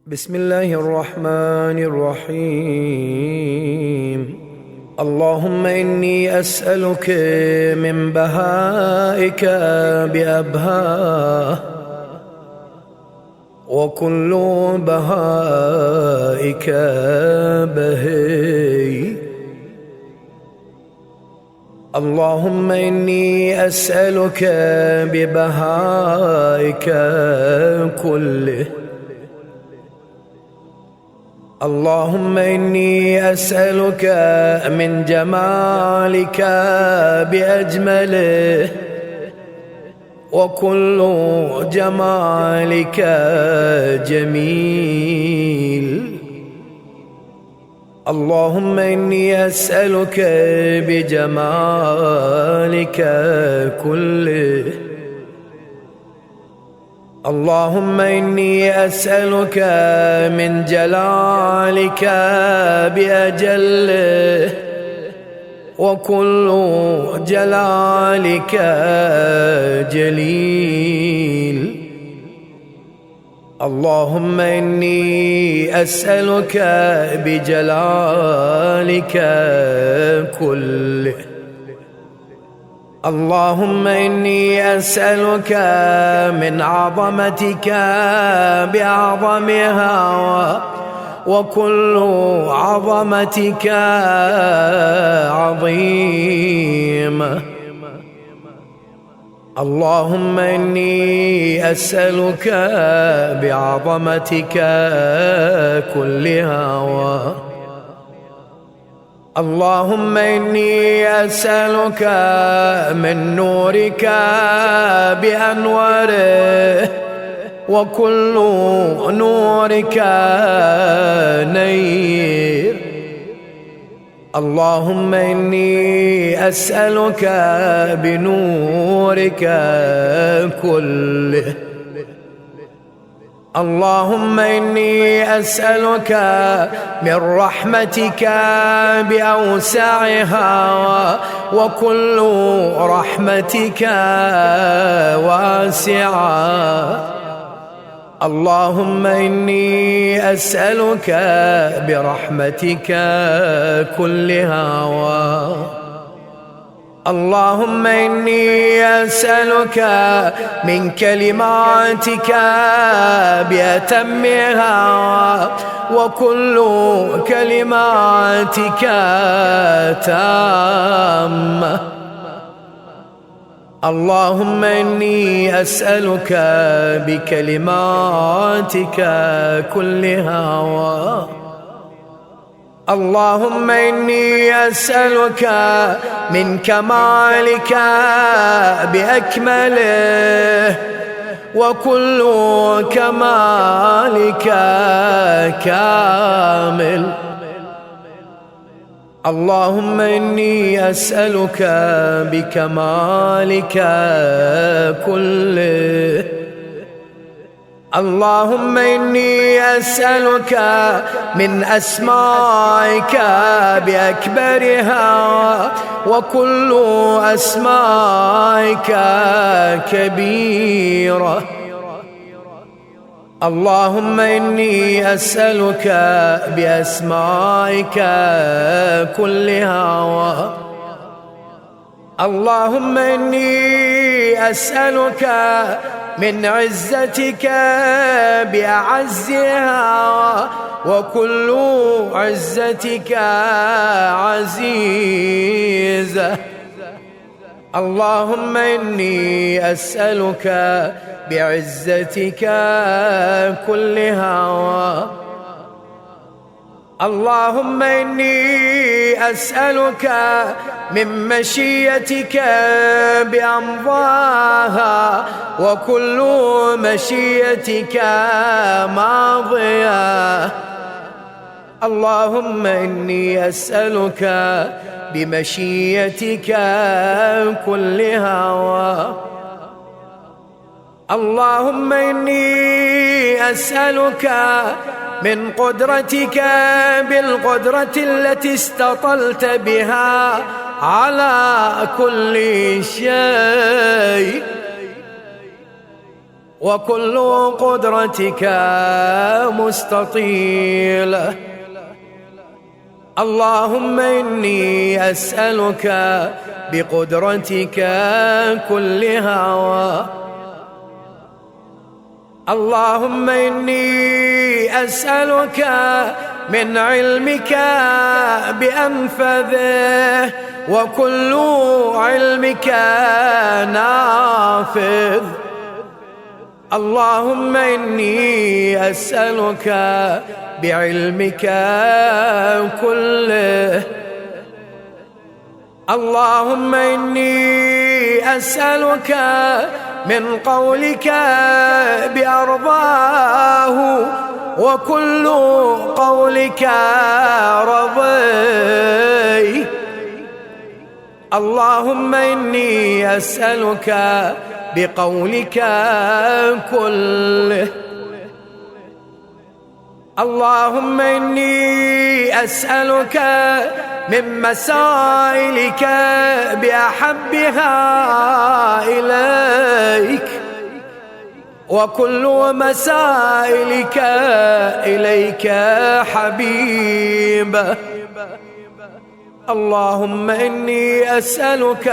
بسم الله الرحمن الرحيم. اللهم إني أسألك من بهائك بأبهاه، وكل بهائك بهي. اللهم إني أسألك ببهائك كله. اللهم إني أسألك من جمالك بأجمله، وكل جمالك جميل. اللهم إني أسألك بجمالك كله. اللهم إني أسألك من جلالك بأجله، وكل جلالك جليل. اللهم إني أسألك بجلالك كله. اللهم إني أسألك من عظمتك بأعظمها، وكل عظمتك عظيمة. اللهم إني أسألك بعظمتك كلها. اللهم إني أسألك من نورك بأنواره، وكل نورك نير. اللهم إني أسألك بنورك كله. اللهم إني أسألك من رحمتك بأوسعها، وكل رحمتك واسعة. اللهم إني أسألك برحمتك كلها. اللهم إني أسألك من كلماتك بأتمها، وكل كلماتك تامة. اللهم إني أسألك بكلماتك كلها. اللهم إني أسألك من كمالك بأكمله، وكل كمالك كامل. اللهم إني أسألك بكمالك كله. اللهم إني أسألك من أسمائك بأكبرها، وكل أسمائك كبيرة. اللهم إني أسألك بأسمائك كلها. اللهم إني أسألك من عزتك بأعزها، وكل عزتك عزيزة. اللهم إني أسألك بعزتك كلها. اللهم إني أسألك من مشيتك بأمضاها، وكل مشيتك ماضية. اللهم إني أسألك بمشيتك كلها. اللهم إني أسألك من قدرتك بالقدرة التي استطلت بها على كل شيء، وكل قدرتك مستطيلة. اللهم إني أسألك بقدرتك كلها. اللهم إني أسألك من علمك بأنفذه وكل علمك نافذ. اللهم إني أسألك بعلمك كله. اللهم إني أسألك من قولك بأرضاه وكل قولك رضي. اللهم إني أسألك بقولك كله. اللهم إني أسألك من مسائلك بأحبها إليك وكل مسائلك إليك حبيبة. اللهم إني أسألك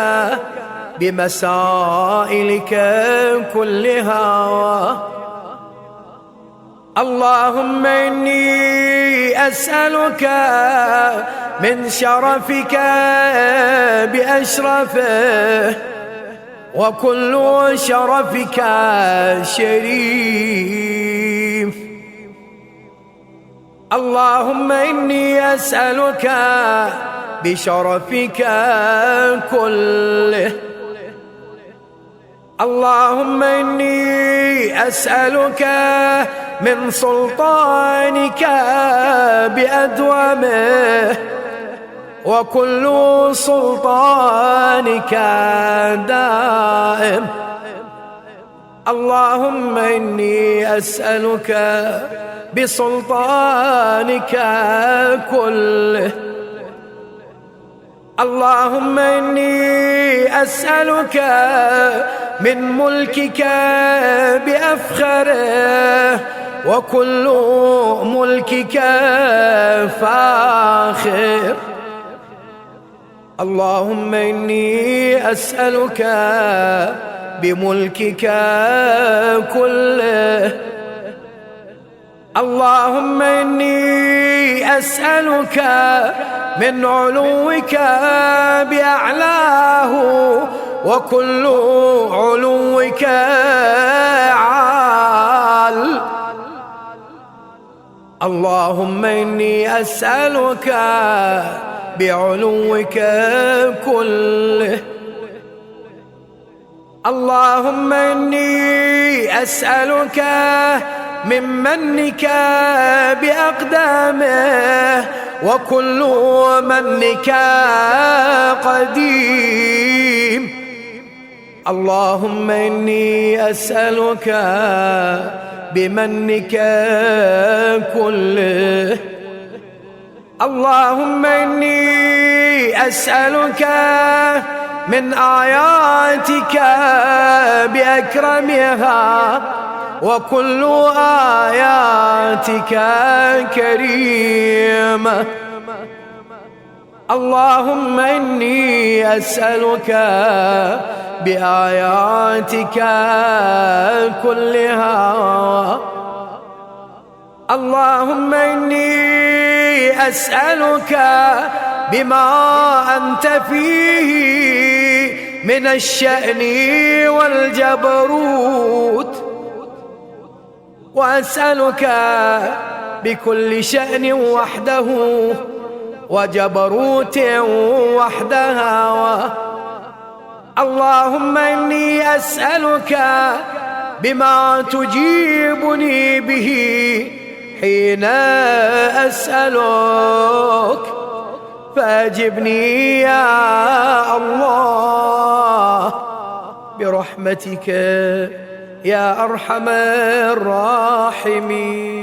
بمسائلك كلها. اللهم إني أسألك من شرفك بأشرفه وكل شرفك شريف. اللهم إني أسألك بشرفك كله. اللهم إني أسألك من سلطانك بأدومه وكل سلطانك دائم. اللهم إني أسألك بسلطانك كله. اللهم إني أسألك من ملكك بأفخره وكل ملكك فاخر. اللهم إني أسألك بملكك كله. اللهم إني أسألك من علوك بأعلاه وكل علوك عال. اللهم إني أسألك بعلوك كله. اللهم إني أسألك من منك بأقدامه وكل منك قديم. اللهم إني أسألك بمنك كله. اللهم إني أسألك من آياتك بأكرمها وكل آياتك كريمة. اللهم إني أسألك بآياتك كلها. اللهم إني أسألك بما أنت فيه من الشأن والجبروت، وأسألك بكل شأن وحده وجبروت وحدها. اللهم إني أسألك بما تجيبني به حين أسألك، فأجبني يا الله برحمتك يا أرحم الراحمين.